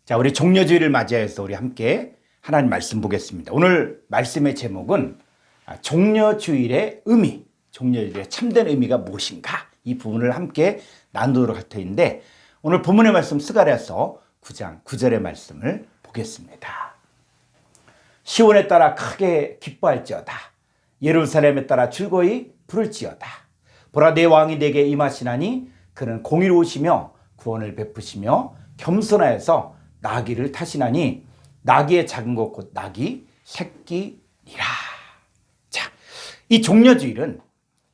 자, 우리 종려주의를 맞이해서 우리 함께 하나님 말씀 보겠습니다. 오늘 말씀의 제목은 종려주일의 의미, 종려주일의 참된 의미가 무엇인가, 이 부분을 함께 나누도록 할 터인데, 오늘 본문의 말씀 스가랴서 9장 9절의 말씀을 보겠습니다. 시온에 따라 크게 기뻐할지어다. 예루살렘에 따라 즐거이 부를지어다. 보라, 내 왕이 내게 임하시나니 그는 공의로우시며 구원을 베푸시며 겸손하여서 나귀를 타시나니 나귀의 작은 것 곧 나귀 새끼니라. 자, 이 종려주일은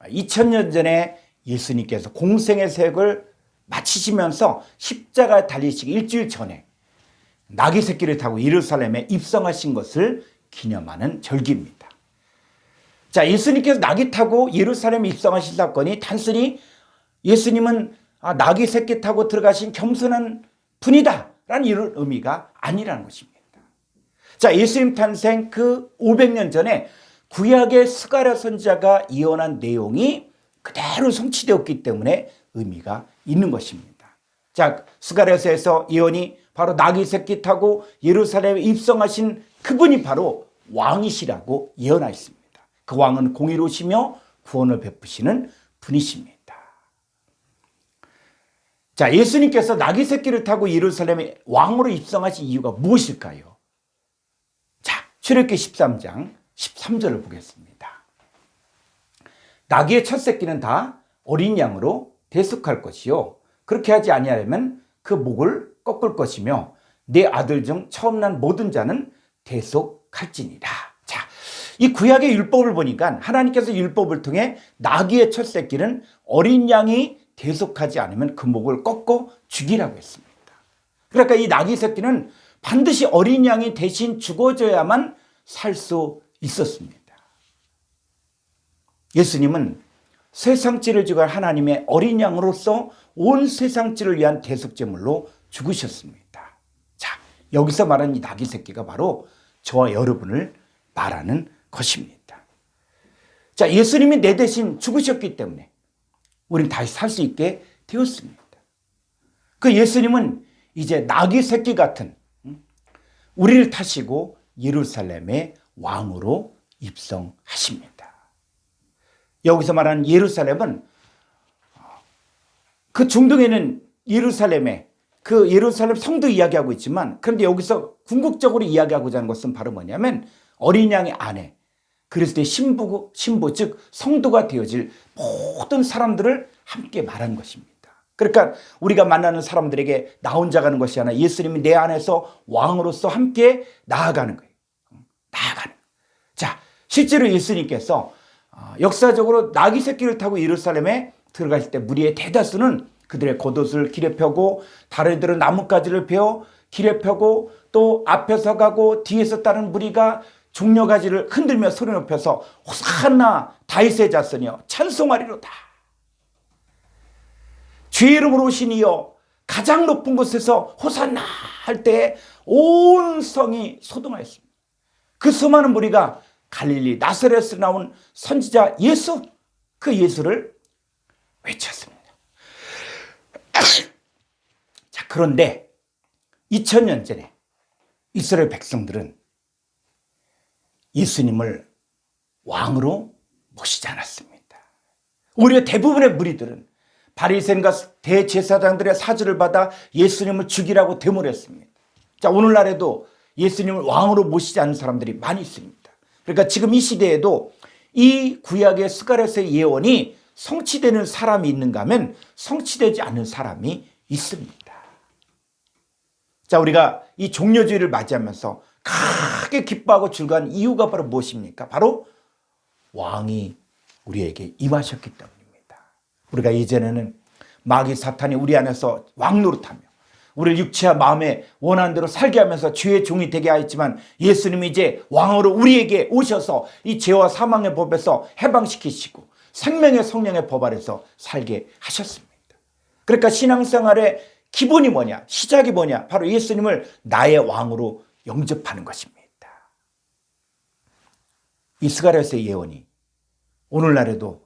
2000년 전에 예수님께서 공생의 사역을 마치시면서 십자가에 달리시기 일주일 전에 나귀 새끼를 타고 예루살렘에 입성하신 것을 기념하는 절기입니다. 자, 예수님께서 나귀 타고 예루살렘에 입성하신 사건이 단순히 예수님은 나귀 새끼 타고 들어가신 겸손한 분이다 라는 이런 의미가 아니라는 것입니다. 자, 예수님 탄생 그 500년 전에 구약의 스가랴 선지자가 예언한 내용이 그대로 성취되었기 때문에 의미가 있는 것입니다. 자, 스가랴서에서 예언이 바로 나귀 새끼 타고 예루살렘에 입성하신 그분이 바로 왕이시라고 예언하였습니다. 그 왕은 공의로우시며 구원을 베푸시는 분이십니다. 자, 예수님께서 나귀 새끼를 타고 예루살렘에 왕으로 입성하신 이유가 무엇일까요? 자, 출애굽기 13장 13절을 보겠습니다. 나귀의 첫 새끼는 다 어린 양으로 대속할 것이요, 그렇게 하지 아니하려면 그 목을 꺾을 것이며 내 아들 중 처음 난 모든 자는 대속할지니라. 자, 이 구약의 율법을 보니까 하나님께서 율법을 통해 나귀의 첫 새끼는 어린 양이 대속하지 않으면 그 목을 꺾어 죽이라고 했습니다. 그러니까 이 나귀 새끼는 반드시 어린 양이 대신 죽어져야만 살 수 있었습니다. 예수님은 세상죄를 지갈 하나님의 어린 양으로서 온 세상죄를 위한 대속제물로 죽으셨습니다. 자, 여기서 말하는 이 나귀 새끼가 바로 저와 여러분을 말하는 것입니다. 자, 예수님이 내 대신 죽으셨기 때문에 우리는 다시 살 수 있게 되었습니다. 그 예수님은 이제 나귀 새끼 같은 우리를 타시고 예루살렘의 왕으로 입성하십니다. 여기서 말하는 예루살렘은 그 중동에는 예루살렘에 그 예루살렘 성도 이야기하고 있지만, 그런데 여기서 궁극적으로 이야기하고자 하는 것은 바로 뭐냐면 어린 양의 아내, 그리스도의 신부 즉 성도가 되어질 모든 사람들을 함께 말하는 것입니다. 그러니까 우리가 만나는 사람들에게 나 혼자 가는 것이 아니라 예수님이 내 안에서 왕으로서 함께 나아가는 거예요. 나아가는. 자, 실제로 예수님께서 역사적으로 나귀 새끼를 타고 예루살렘에 들어가실 때 무리의 대다수는 그들의 겉옷을 길에 펴고 다른 이들은 나뭇가지를 베어 길에 펴고 또 앞에서 가고 뒤에서 따르는 무리가 종려가지를 흔들며 소리 높여서 호산나 다윗의 자손이여 찬송하리로다. 주의 이름으로 오신 이여 가장 높은 곳에서 호산나 할 때 온 성이 소동하였습니다. 그 수많은 무리가 갈릴리 나사렛에서 나온 선지자 예수, 그 예수를 외쳤습니다. 자, 그런데 2000년 전에 이스라엘 백성들은 예수님을 왕으로 모시지 않았습니다. 오히려 대부분의 무리들은 바리새인과 대제사장들의 사주를 받아 예수님을 죽이라고 데모했습니다. 자, 오늘날에도 예수님을 왕으로 모시지 않는 사람들이 많이 있습니다. 그러니까 지금 이 시대에도 이 구약의 스가랴서의 예언이 성취되는 사람이 있는가 하면 성취되지 않는 사람이 있습니다. 자, 우리가 이 종려주의를 맞이하면서 크게 기뻐하고 즐거워하는 이유가 바로 무엇입니까? 바로 왕이 우리에게 임하셨기 때문입니다. 우리가 이전에는 마귀 사탄이 우리 안에서 왕 노릇하며 우리를 육체와 마음에 원하는 대로 살게 하면서 죄의 종이 되게 하였지만, 예수님이 이제 왕으로 우리에게 오셔서 이 죄와 사망의 법에서 해방시키시고 생명의 성령의 법 아래서 살게 하셨습니다. 그러니까 신앙생활의 기본이 뭐냐, 시작이 뭐냐, 바로 예수님을 나의 왕으로 영접하는 것입니다. 이 스가랴서의 예언이 오늘날에도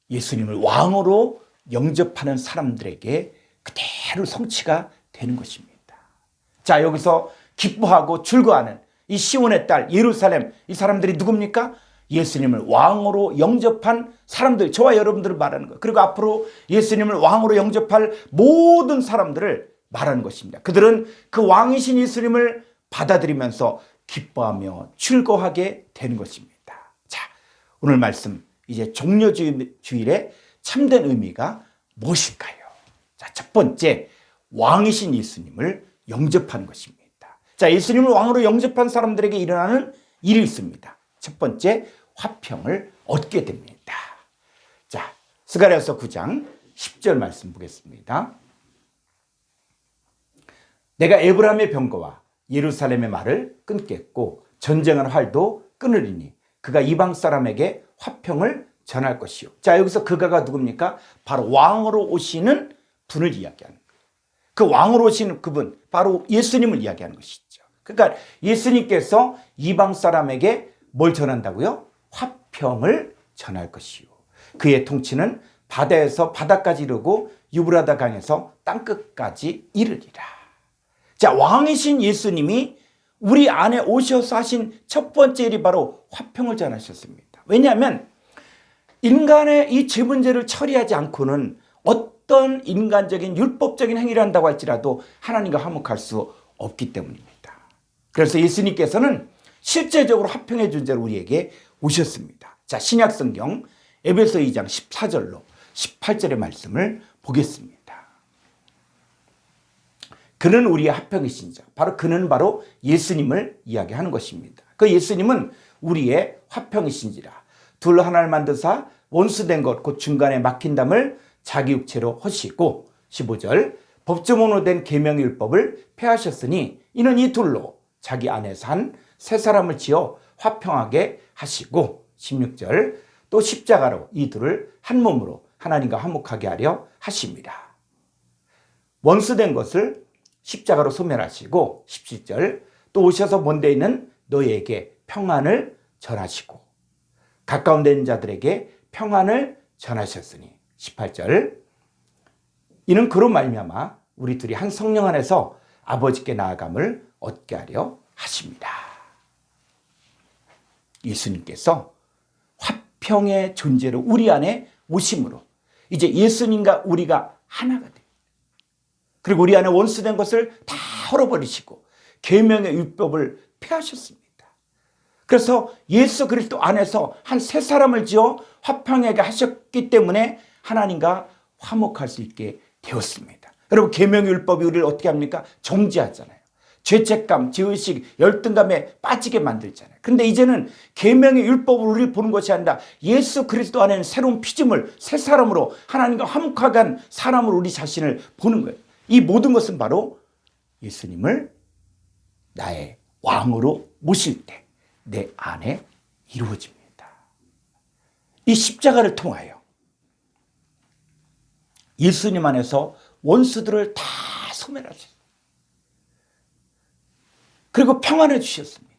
예수님을 왕으로 영접하는 사람들에게 그대로 성취가 되는 것입니다. 자, 자, 여기서 기뻐하고 즐거워하는 이 시온의 딸 예루살렘, 이 사람들이 누굽니까? 예수님을 왕으로 영접한 사람들, 저와 여러분들을 말하는 거예요. 그리고 앞으로 예수님을 왕으로 영접할 모든 사람들을 말하는 것입니다. 그들은 그 왕이신 예수님을 받아들이면서 기뻐하며 즐거워하게 되는 것입니다. 자, 오늘 말씀 이제 종려주일의 참된 의미가 무엇일까요? 자, 첫 번째, 왕이신 예수님을 영접하는 것입니다. 자, 예수님을 왕으로 영접한 사람들에게 일어나는 일이 있습니다. 첫 번째, 화평을 얻게 됩니다. 자, 스가랴서 9장 10절 말씀 보겠습니다. 내가 에브라임의 병거와 예루살렘의 말을 끊겠고 전쟁한 활도 끊으리니 그가 이방 사람에게 화평을 전할 것이요. 자, 여기서 그가가 누굽니까? 바로 왕으로 오시는 분을 이야기하는 거예요. 그 왕으로 오시는 그분, 바로 예수님을 이야기하는 것이죠. 그러니까 예수님께서 이방 사람에게 뭘 전한다고요? 화평을 전할 것이요. 그의 통치는 바다에서 바다까지 이르고 유브라다 강에서 땅끝까지 이르리라. 자, 왕이신 예수님이 우리 안에 오셔서 하신 첫 번째 일이 바로 화평을 전하셨습니다. 왜냐하면 인간의 이 죄 문제를 처리하지 않고는 어떤 인간적인 율법적인 행위를 한다고 할지라도 하나님과 화목할 수 없기 때문입니다. 그래서 예수님께서는 실제적으로 화평의 존재로 우리에게 오셨습니다. 자, 신약성경 에베소 2장 14절로 18절의 말씀을 보겠습니다. 그는 우리의 화평이신 자, 바로 그는 바로 예수님을 이야기하는 것입니다. 그 예수님은 우리의 화평이신지라 둘 하나를 만드사 원수된 것 곧 중간에 막힌 담을 자기 육체로 허시고 15절 법조문으로 된 계명의 율법을 폐하셨으니 이는 이 둘로 자기 안에서 한 새 사람을 지어 화평하게 하시고 16절 또 십자가로 이 둘을 한 몸으로 하나님과 화목하게 하려 하십니다. 원수된 것을 십자가로 소멸하시고 17절 또 오셔서 먼데 있는 너희에게 평안을 전하시고 가까운 데 있는 자들에게 평안을 전하셨으니 18절 이는 그로 말미암아 우리 둘이 한 성령 안에서 아버지께 나아감을 얻게 하려 하십니다. 예수님께서 화평의 존재로 우리 안에 오심으로 이제 예수님과 우리가 하나가 됩니다. 그리고 우리 안에 원수된 것을 다 헐어버리시고 계명의 율법을 폐하셨습니다. 그래서 예수 그리스도 안에서 한 새 사람을 지어 화평하게 하셨기 때문에 하나님과 화목할 수 있게 되었습니다. 여러분, 계명의 율법이 우리를 어떻게 합니까? 정죄하잖아요. 죄책감, 죄의식, 열등감에 빠지게 만들잖아요. 그런데 이제는 계명의 율법을 우리를 보는 것이 아니라 예수 그리스도 안에는 새로운 피조물, 새 사람으로 하나님과 화목하게 한 사람으로 우리 자신을 보는 거예요. 이 모든 것은 바로 예수님을 나의 왕으로 모실 때 내 안에 이루어집니다. 이 십자가를 통하여 예수님 안에서 원수들을 다 소멸하셨습니다. 그리고 평안을 주셨습니다.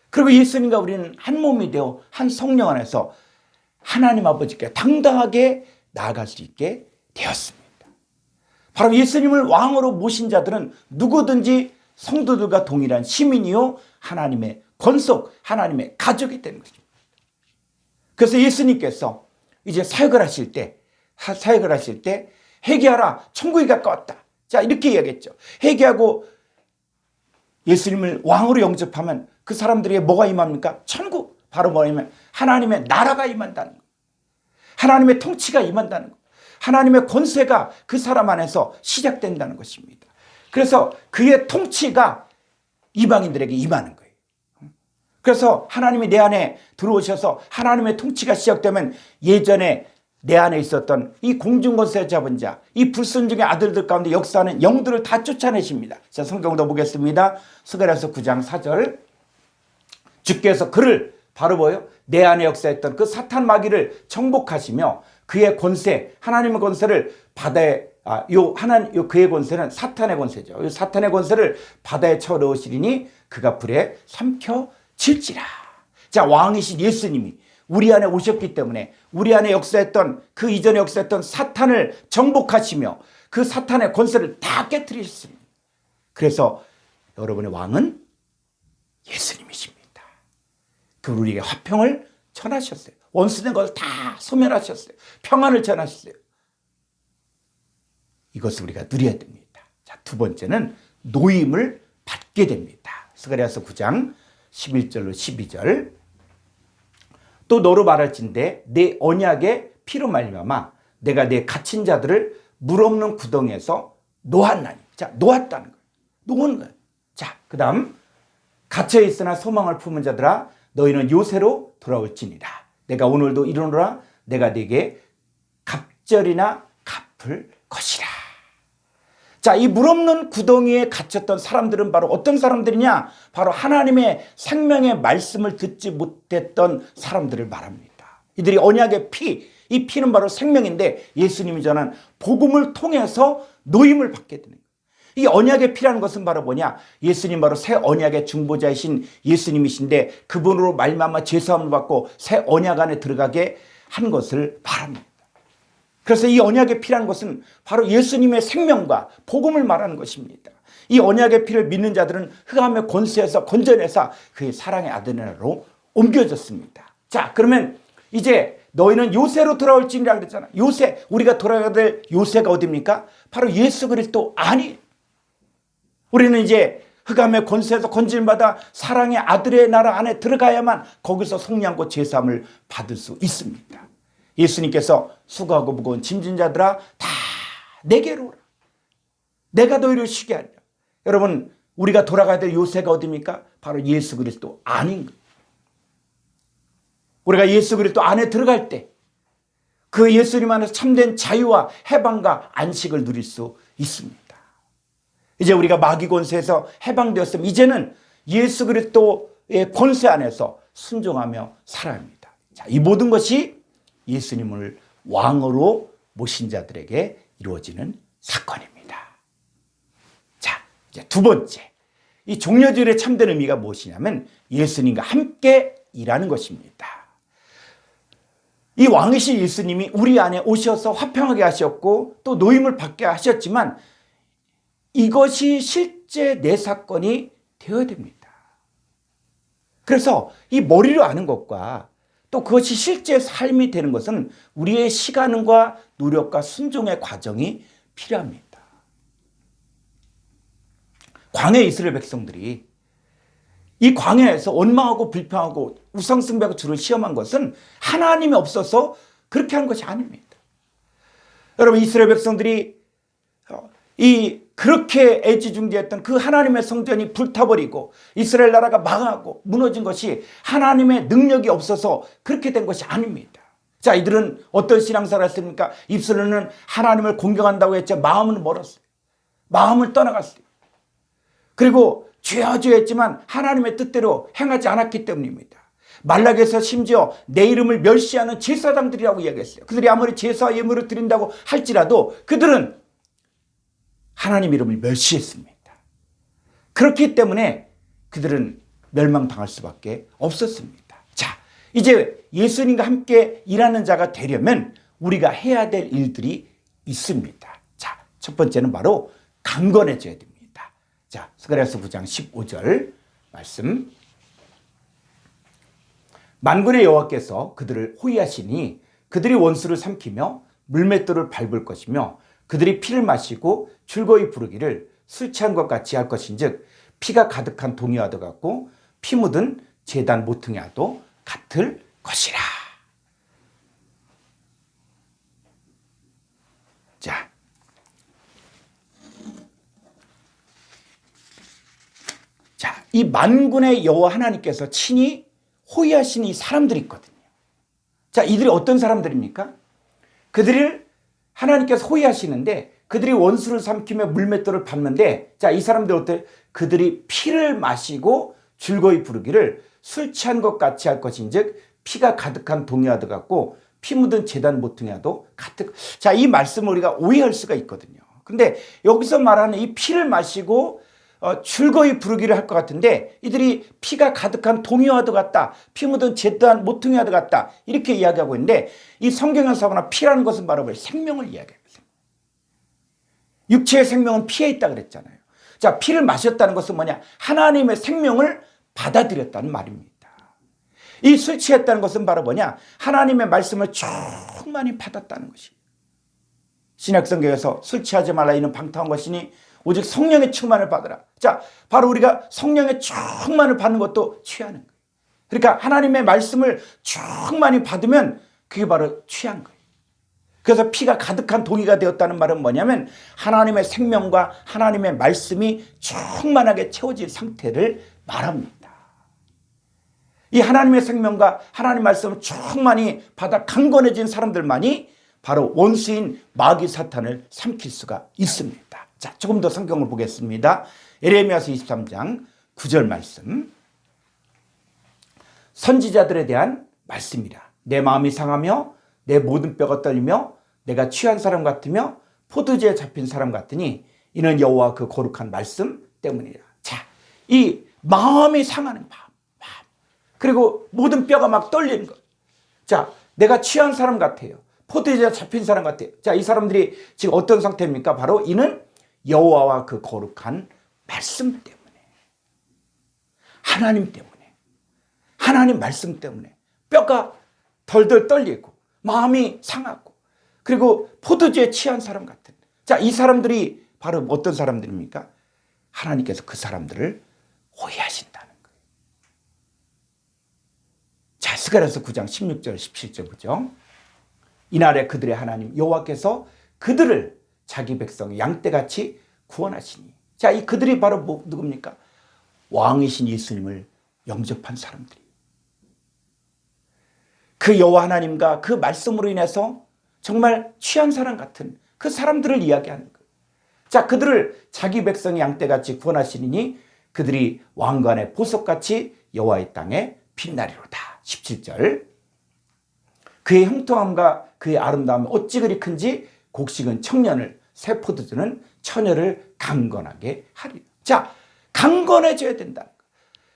그리고 예수님과 우리는 한 몸이 되어 한 성령 안에서 하나님 아버지께 당당하게 나아갈 수 있게 되었습니다. 바로 예수님을 왕으로 모신 자들은 누구든지 성도들과 동일한 시민이요 하나님의 권속, 하나님의 가족이 되는 것입니다. 그래서 예수님께서 이제 사역을 하실 때 회개하라, 천국이 가까웠다. 자, 이렇게 이야기했죠. 회개하고 예수님을 왕으로 영접하면 그 사람들에게 뭐가 임합니까? 천국. 바로 뭐냐면 하나님의 나라가 임한다는 것. 하나님의 통치가 임한다는 것. 하나님의 권세가 그 사람 안에서 시작된다는 것입니다. 그래서 그의 통치가 이방인들에게 임하는 거예요. 그래서 하나님이 내 안에 들어오셔서 하나님의 통치가 시작되면 예전에 내 안에 있었던 이 공중권세 잡은 자, 이 불순종의 아들들 가운데 역사하는 영들을 다 쫓아내십니다. 자, 성경도 보겠습니다. 스가랴서 9장 4절 주께서 그를 바로 뭐예요? 내 안에 역사했던 그 사탄 마귀를 정복하시며 그의 권세, 하나님의 권세를 바다에 그의 권세는 사탄의 권세죠. 이 사탄의 권세를 바다에 쳐 넣으시리니 그가 불에 삼켜질지라. 자, 왕이신 예수님이 우리 안에 오셨기 때문에 우리 안에 역사했던 그 이전에 역사했던 사탄을 정복하시며 그 사탄의 권세를 다 깨뜨리셨습니다. 그래서 여러분의 왕은 예수님이십니다. 그 우리에게 화평을 전하셨어요. 원수된 것을 다 소멸하셨어요. 평안을 전하셨어요. 이것을 우리가 누려야 됩니다. 자, 두 번째는 노임을 받게 됩니다. 스가랴서 9장 11절로 12절. 또 너로 말할진대 내 언약의 피로 말미암아 내가 내 갇힌 자들을 물 없는 구덩이에서 놓았나니. 자, 놓았다는 거예요. 놓은 거예요. 자, 그 다음 갇혀 있으나 소망을 품은 자들아 너희는 요새로 돌아올지니라. 내가 오늘도 이르노라. 내가 네게 갑절이나 갚을 것이라. 자, 이 물 없는 구덩이에 갇혔던 사람들은 바로 어떤 사람들이냐? 바로 하나님의 생명의 말씀을 듣지 못했던 사람들을 말합니다. 이들이 언약의 피, 이 피는 바로 생명인데 예수님이 전한 복음을 통해서 노임을 받게 되는 거예요. 이 언약의 피라는 것은 바로 뭐냐? 예수님 바로 새 언약의 중보자이신 예수님이신데 그분으로 말미암아 죄사함을 받고 새 언약 안에 들어가게 한 것을 말합니다. 그래서 이 언약의 피라는 것은 바로 예수님의 생명과 복음을 말하는 것입니다. 이 언약의 피를 믿는 자들은 흑암의 권세에서 건져내서 그의 사랑의 아들로 옮겨졌습니다. 자, 그러면 이제 너희는 요새로 돌아올지니라 그랬잖아. 요새, 우리가 돌아가야 될 요새가 어디입니까? 바로 예수 그리스도 안이. 우리는 이제 흑암의 권세에서 건질마다 사랑의 아들의 나라 안에 들어가야만 거기서 속량고 제사함을 받을 수 있습니다. 예수님께서 수고하고 무거운 짐진 자들아 다 내게로 오라. 내가 너희를 쉬게 하리라. 여러분, 우리가 돌아가야 될 요새가 어디입니까? 바로 예수 그리스도 안인 거예요. 우리가 예수 그리스도 안에 들어갈 때 그 예수님 안에서 참된 자유와 해방과 안식을 누릴 수 있습니다. 이제 우리가 마귀 권세에서 해방되었으면 이제는 예수 그리스도의 권세 안에서 순종하며 살아야 합니다. 자, 이 모든 것이 예수님을 왕으로 모신 자들에게 이루어지는 사건입니다. 자, 이제 두 번째. 이 종려주일의 참된 의미가 무엇이냐면 예수님과 함께 일하는 것입니다. 이 왕이신 예수님이 우리 안에 오셔서 화평하게 하셨고 또 노임을 받게 하셨지만 이것이 실제 내 사건이 되어야 됩니다. 그래서 이 머리로 아는 것과 또 그것이 실제 삶이 되는 것은 우리의 시간과 노력과 순종의 과정이 필요합니다. 광야의 이스라엘 백성들이 이 광야에서 원망하고 불평하고 우상숭배하고 주를 시험한 것은 하나님이 없어서 그렇게 한 것이 아닙니다. 여러분, 이스라엘 백성들이 그렇게 애지중지했던 그 하나님의 성전이 불타버리고 이스라엘 나라가 망하고 무너진 것이 하나님의 능력이 없어서 그렇게 된 것이 아닙니다. 자, 이들은 어떤 신앙생활을 했습니까? 입술로는 하나님을 공경한다고 했죠. 마음은 멀었어요. 마음을 떠나갔어요. 그리고 죄하죠 했지만 하나님의 뜻대로 행하지 않았기 때문입니다. 말라기에서 심지어 내 이름을 멸시하는 제사장들이라고 이야기했어요. 그들이 아무리 제사 예물을 드린다고 할지라도 그들은 하나님 이름을 멸시했습니다. 그렇기 때문에 그들은 멸망당할 수밖에 없었습니다. 자, 이제 예수님과 함께 일하는 자가 되려면 우리가 해야 될 일들이 있습니다. 자, 첫 번째는 바로 강건해져야 됩니다. 자, 스가랴서 9장 15절 말씀. 만군의 여호와께서 그들을 호위하시니 그들이 원수를 삼키며 물맷돌을 밟을 것이며 그들이 피를 마시고 즐거이 부르기를 술 취한 것 같이 할 것인즉 피가 가득한 동이와도 같고 피 묻은 제단 모퉁이와도 같을 것이라. 자, 이 만군의 여호와 하나님께서 친히 호위하신 이 사람들이 있거든요. 자, 이들이 어떤 사람들입니까? 그들을 하나님께서 호위하시는데 그들이 원수를 삼키며 물맷돌을 밟는데, 자, 이 사람들 어때? 그들이 피를 마시고 즐거이 부르기를 술 취한 것 같이 할 것인즉 피가 가득한 동이와도 같고 피 묻은 제단 모퉁이와도 같을. 자, 이 말씀을 우리가 오해할 수가 있거든요. 근데 여기서 말하는 이 피를 마시고 즐거이 부르기를 할 것 같은데 이들이 피가 가득한 동이와도 같다, 피 묻은 제단 모퉁이와도 같다, 이렇게 이야기하고 있는데 이 성경에서 보나 피라는 것은 바로 생명을 이야기합니다. 육체의 생명은 피에 있다 그랬잖아요. 자, 피를 마셨다는 것은 뭐냐? 하나님의 생명을 받아들였다는 말입니다. 이 술 취했다는 것은 바로 뭐냐? 하나님의 말씀을 충만히 받았다는 것이. 신약성경에서 술 취하지 말라 이는 방탕한 것이니 오직 성령의 충만을 받으라. 자, 바로 우리가 성령의 충만을 받는 것도 취하는 거예요. 그러니까 하나님의 말씀을 충만히 받으면 그게 바로 취한 거예요. 그래서 피가 가득한 동이가 되었다는 말은 뭐냐면 하나님의 생명과 하나님의 말씀이 충만하게 채워질 상태를 말합니다. 이 하나님의 생명과 하나님의 말씀을 충만히 받아 강건해진 사람들만이 바로 원수인 마귀 사탄을 삼킬 수가 있습니다. 자, 조금 더 성경을 보겠습니다. 예레미야서 23장 9절 말씀. 선지자들에 대한 말씀이라. 내 마음이 상하며 내 모든 뼈가 떨리며 내가 취한 사람 같으며 포도주에 잡힌 사람 같으니 이는 여호와 그 거룩한 말씀 때문이라. 자, 이 마음이 상하는 마음. 그리고 모든 뼈가 막 떨리는 것. 자, 내가 취한 사람 같아요. 포도주에 잡힌 사람 같아요. 자, 이 사람들이 지금 어떤 상태입니까? 바로 이는 여호와와 그 거룩한 말씀 때문에. 하나님 때문에. 하나님 말씀 때문에. 뼈가 덜덜 떨리고 마음이 상하고 그리고 포도주에 취한 사람 같은. 자, 이 사람들이 바로 어떤 사람들입니까? 하나님께서 그 사람들을 오해하신다는 거예요. 자, 스가랴서 9장 16절 17절 보죠. 이날에 그들의 하나님 여호와께서 그들을 자기 백성 양떼같이 구원하시니. 자, 이 그들이 바로 누굽니까? 왕이신 예수님을 영접한 사람들이. 그 여호와 하나님과 그 말씀으로 인해서 정말 취한 사람 같은 그 사람들을 이야기하는 거예요. 자, 그들을 자기 백성의 양떼같이 구원하시니 그들이 왕관의 보석같이 여호와의 땅에 빛나리로다. 17절. 그의 형통함과 그의 아름다움이 어찌 그리 큰지 곡식은 청년을 새 포도주는 처녀를 강건하게 하리라. 자, 강건해져야 된다.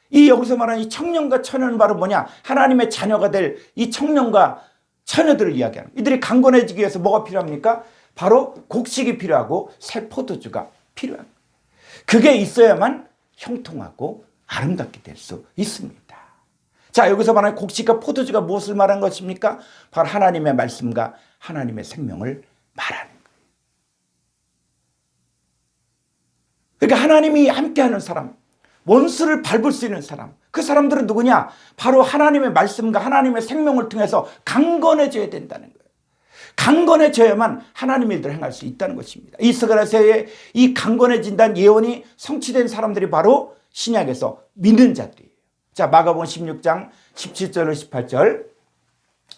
이 여기서 말하는 이 청년과 처녀는 바로 뭐냐? 하나님의 자녀가 될 이 청년과 처녀들을 이야기하는. 이들이 강건해지기 위해서 뭐가 필요합니까? 바로 곡식이 필요하고 새 포도주가 필요한. 그게 있어야만 형통하고 아름답게 될 수 있습니다. 자, 여기서 말하는 곡식과 포도주가 무엇을 말하는 것입니까? 바로 하나님의 말씀과 하나님의 생명을 말하는 거예요. 그러니까 하나님이 함께하는 사람, 원수를 밟을 수 있는 사람, 그 사람들은 누구냐? 바로 하나님의 말씀과 하나님의 생명을 통해서 강건해져야 된다는 거예요. 강건해져야만 하나님의 일들을 행할 수 있다는 것입니다. 이 스가랴서의 이 강건해진다는 예언이 성취된 사람들이 바로 신약에서 믿는 자들이에요. 자, 마가복음 16장 17절 18절.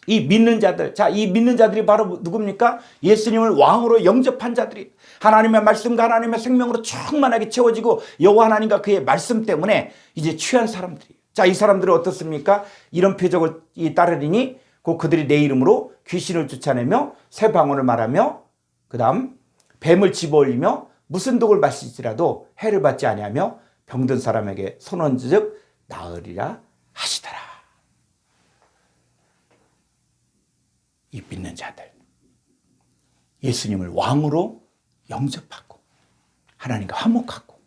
이 믿는 자들. 자, 이 믿는 자들이 바로 누굽니까? 예수님을 왕으로 영접한 자들이. 하나님의 말씀과 하나님의 생명으로 충만하게 채워지고 여호와 하나님과 그의 말씀 때문에 이제 취한 사람들이에요. 자, 이 사람들은 어떻습니까? 이런 표적을 따르리니 곧 그들이 내 이름으로 귀신을 쫓아내며 새 방언을 말하며 그다음 뱀을 집어올리며 무슨 독을 마실지라도 해를 받지 아니하며 병든 사람에게 손 얹은즉 나으리라 하시더라. 이 믿는 자들, 예수님을 왕으로 영접하고 하나님과 화목하고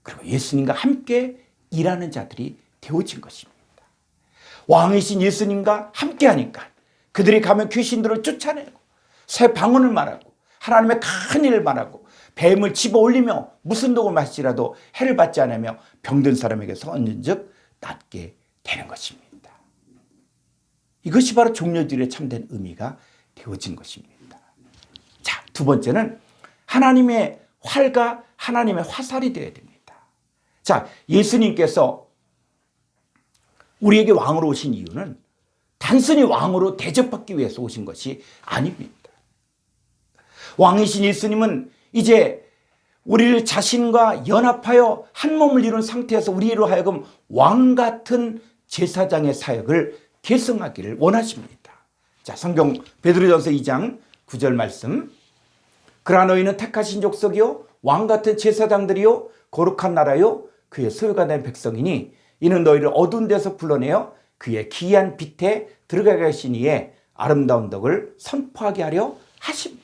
그리고 예수님과 함께 일하는 자들이 되어진 것입니다. 왕이신 예수님과 함께 하니까 그들이 가면 귀신들을 쫓아내고 새 방언을 말하고 하나님의 큰 일을 말하고 뱀을 집어 올리며 무슨 독을 마시라도 해를 받지 않으며 병든 사람에게 얹은즉 낫게 되는 것입니다. 이것이 바로 종려주일의 참된 의미가 되어진 것입니다. 자, 두 번째는 하나님의 활과 하나님의 화살이 되어야 됩니다. 자, 예수님께서 우리에게 왕으로 오신 이유는 단순히 왕으로 대접받기 위해서 오신 것이 아닙니다. 왕이신 예수님은 이제 우리를 자신과 연합하여 한 몸을 이룬 상태에서 우리로 하여금 왕 같은 제사장의 사역을 계승하기를 원하십니다. 자, 성경 베드로전서 2장 9절 말씀. 그러나 너희는 택하신 족속이요 왕 같은 제사장들이요 거룩한 나라요 그의 소유가 된 백성이니 이는 너희를 어두운 데서 불러내어 그의 기이한 빛에 들어가게 하신 이에 아름다운 덕을 선포하게 하려 하십니다.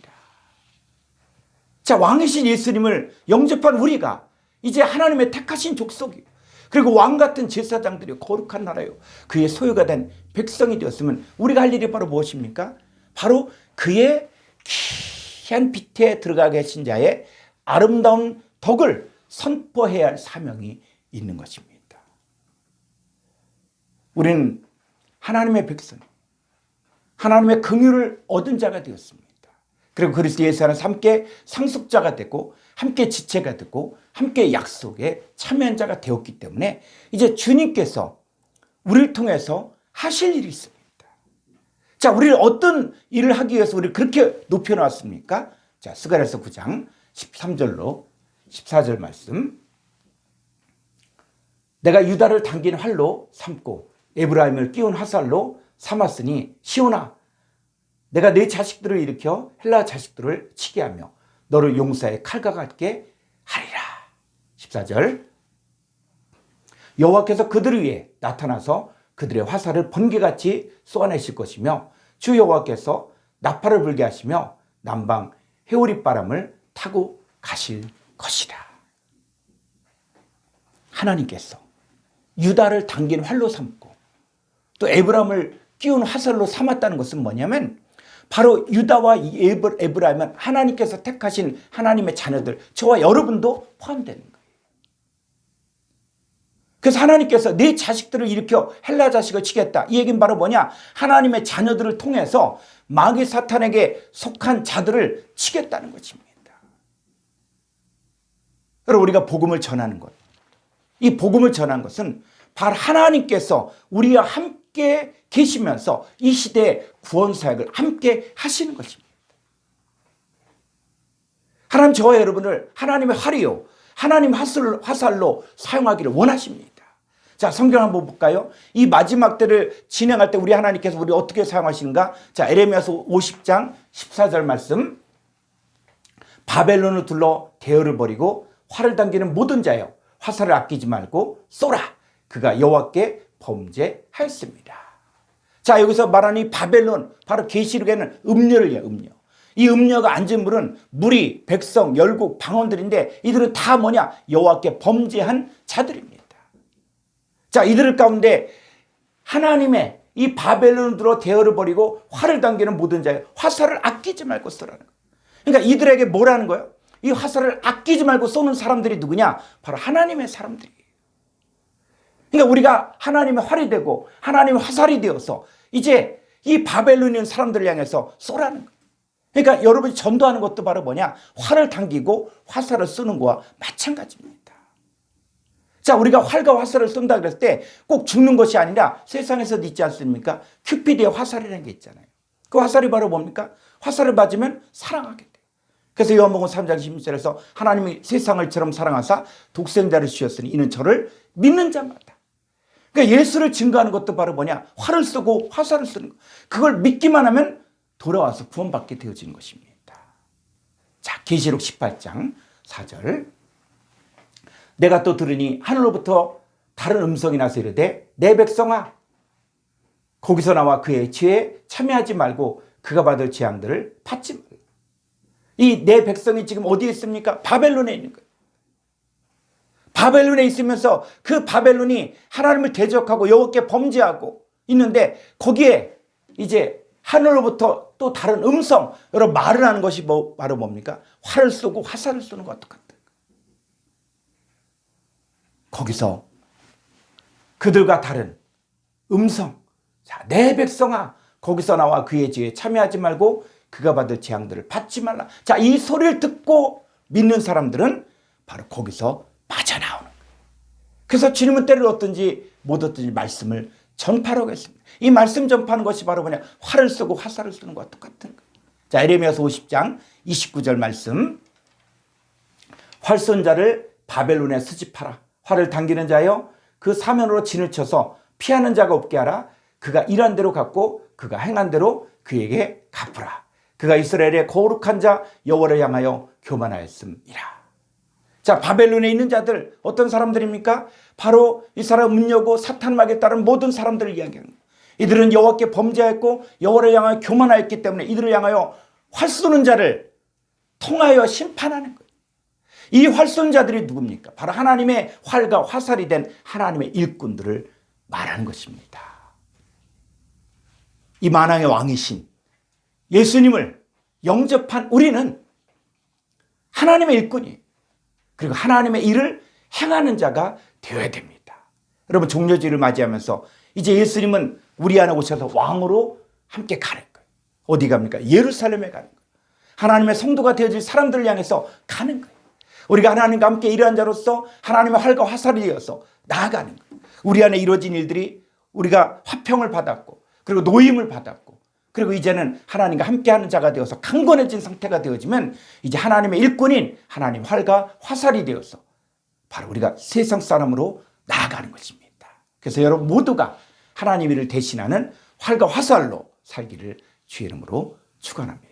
자, 왕이신 예수님을 영접한 우리가 이제 하나님의 택하신 족속이요. 그리고 왕 같은 제사장들이 거룩한 나라요. 그의 소유가 된 백성이 되었으면 우리가 할 일이 바로 무엇입니까? 바로 그의 귀한 빛에 들어가 계신 자의 아름다운 덕을 선포해야 할 사명이 있는 것입니다. 우리는 하나님의 백성, 하나님의 긍휼을 얻은 자가 되었습니다. 그리고 그리스도 예수 안에서 함께 상속자가 되고 함께 지체가 되고 함께 약속에 참여한 자가 되었기 때문에 이제 주님께서 우리를 통해서 하실 일이 있습니다. 자, 우리를 어떤 일을 하기 위해서 우리를 그렇게 높여놨습니까? 자, 스가랴서 9장 13절로 14절 말씀. 내가 유다를 당긴 활로 삼고 에브라임을 끼운 화살로 삼았으니 시온아, 내가 내 자식들을 일으켜 헬라 자식들을 치게 하며 너를 용사의 칼과 같게 하리라. 14절. 여호와께서 그들을 위해 나타나서 그들의 화살을 번개같이 쏘아내실 것이며 주 여호와께서 나팔을 불게 하시며 남방 회오리 바람을 타고 가실 것이라. 하나님께서 유다를 당긴 활로 삼고 또 에브라임을 끼운 화살로 삼았다는 것은 뭐냐면 바로 유다와 에브라임은 하나님께서 택하신 하나님의 자녀들, 저와 여러분도 포함되는 거예요. 그래서 하나님께서 네 자식들을 일으켜 헬라 자식을 치겠다. 이 얘기는 바로 뭐냐? 하나님의 자녀들을 통해서 마귀 사탄에게 속한 자들을 치겠다는 것입니다. 그리고 우리가 복음을 전하는 것, 이 복음을 전하는 것은 바로 하나님께서 우리와 함께 계시면서 이 시대의 구원 사역을 함께 하시는 것입니다. 하나님 저와 여러분을 하나님의 활이요, 하나님 화살로 사용하기를 원하십니다. 자, 성경 한번 볼까요? 이 마지막 때를 진행할 때 우리 하나님께서 우리 어떻게 사용하시는가? 자, 에레미야서 50장 14절 말씀. 바벨론을 둘러 대열을 벌이고 활을 당기는 모든 자여 화살을 아끼지 말고 쏘라. 그가 여호와께 범죄하였습니다. 자, 여기서 말하는 이 바벨론, 바로 계시록에는 음녀를 해요, 음녀. 이 음녀가 앉은 물은 무리, 백성, 열국, 방언들인데 이들은 다 뭐냐? 여호와께 범죄한 자들입니다. 자, 이들 가운데 하나님의 이 바벨론을 들어 대열을 벌이고 활을 당기는 모든 자여 화살을 아끼지 말고 쏘라는 거예요. 그러니까 이들에게 뭐라는 거예요? 이 화살을 아끼지 말고 쏘는 사람들이 누구냐? 바로 하나님의 사람들이에요. 그러니까 우리가 하나님의 활이 되고 하나님의 화살이 되어서 이제 이 바벨론인 사람들을 향해서 쏘라는 거예요. 그러니까 여러분이 전도하는 것도 바로 뭐냐? 활을 당기고 화살을 쏘는 거와 마찬가지입니다. 자, 우리가 활과 화살을 쏜다 그랬을 때 꼭 죽는 것이 아니라 세상에서도 있지 않습니까? 큐피드의 화살이라는 게 있잖아요. 그 화살이 바로 뭡니까? 화살을 맞으면 사랑하게 돼요. 그래서 요한복음 3장 16절에서 하나님이 세상을처럼 사랑하사 독생자를 주셨으니 이는 저를 믿는 자마다. 그러니까 예수를 증거하는 것도 바로 뭐냐? 활을 쏘고 화살을 쏘는 거. 그걸 믿기만 하면 돌아와서 구원받게 되어지는 것입니다. 자, 계시록 18장 4절. 내가 또 들으니 하늘로부터 다른 음성이 나서 이르되 내 백성아, 거기서 나와 그의 죄에 참여하지 말고 그가 받을 재앙들을 받지 말라. 이 내 백성이 지금 어디에 있습니까? 바벨론에 있는 거예요. 바벨론에 있으면서 그 바벨론이 하나님을 대적하고 여호와께 범죄하고 있는데 거기에 이제 하늘로부터 또 다른 음성, 여러분 말을 하는 것이 바로 뭡니까? 활을 쏘고 화살을 쏘는 것과 똑같다. 거기서 그들과 다른 음성, 자, 내 백성아, 거기서 나와 그의 죄에 참여하지 말고 그가 받을 재앙들을 받지 말라. 자, 이 소리를 듣고 믿는 사람들은 바로 거기서 빠져나오는 거예요. 그래서 주님은 때를 얻든지 못 얻든지 말씀을 전파하라고 했습니다. 이 말씀 전파하는 것이 바로 뭐냐? 활을 쏘고 화살을 쏘는 것과 똑같은 거예요. 자, 에레미야서 50장 29절 말씀. 활 쏜 자를 바벨론에 수집하라. 활을 당기는 자여 그 사면으로 진을 쳐서 피하는 자가 없게 하라. 그가 일한 대로 갚고 그가 행한 대로 그에게 갚으라. 그가 이스라엘의 거룩한 자 여호와를 향하여 교만하였음이라. 자, 바벨론에 있는 자들 어떤 사람들입니까? 바로 이 사람 음녀고 사탄막에 따른 모든 사람들을 이야기하는 거예요. 이들은 여호와께 범죄했고 여호와를 향하여 교만하였기 때문에 이들을 향하여 활 쏘는 자를 통하여 심판하는 거예요. 이 활손자들이 누굽니까? 바로 하나님의 활과 화살이 된 하나님의 일꾼들을 말하는 것입니다. 이 만왕의 왕이신 예수님을 영접한 우리는 하나님의 일꾼이, 그리고 하나님의 일을 행하는 자가 되어야 됩니다. 여러분, 종려주의를 맞이하면서 이제 예수님은 우리 안에 오셔서 왕으로 함께 가는 거예요. 어디 갑니까? 예루살렘에 가는 거예요. 하나님의 성도가 되어질 사람들을 향해서 가는 거예요. 우리가 하나님과 함께 일하는 자로서 하나님의 활과 화살이 되어서 나아가는 거예요. 우리 안에 이루어진 일들이 우리가 화평을 받았고, 그리고 노임을 받았고, 그리고 이제는 하나님과 함께하는 자가 되어서 강건해진 상태가 되어지면 이제 하나님의 일꾼인 하나님 활과 화살이 되어서 바로 우리가 세상 사람으로 나아가는 것입니다. 그래서 여러분 모두가 하나님 일을 대신하는 활과 화살로 살기를 주의 이름으로 축원합니다.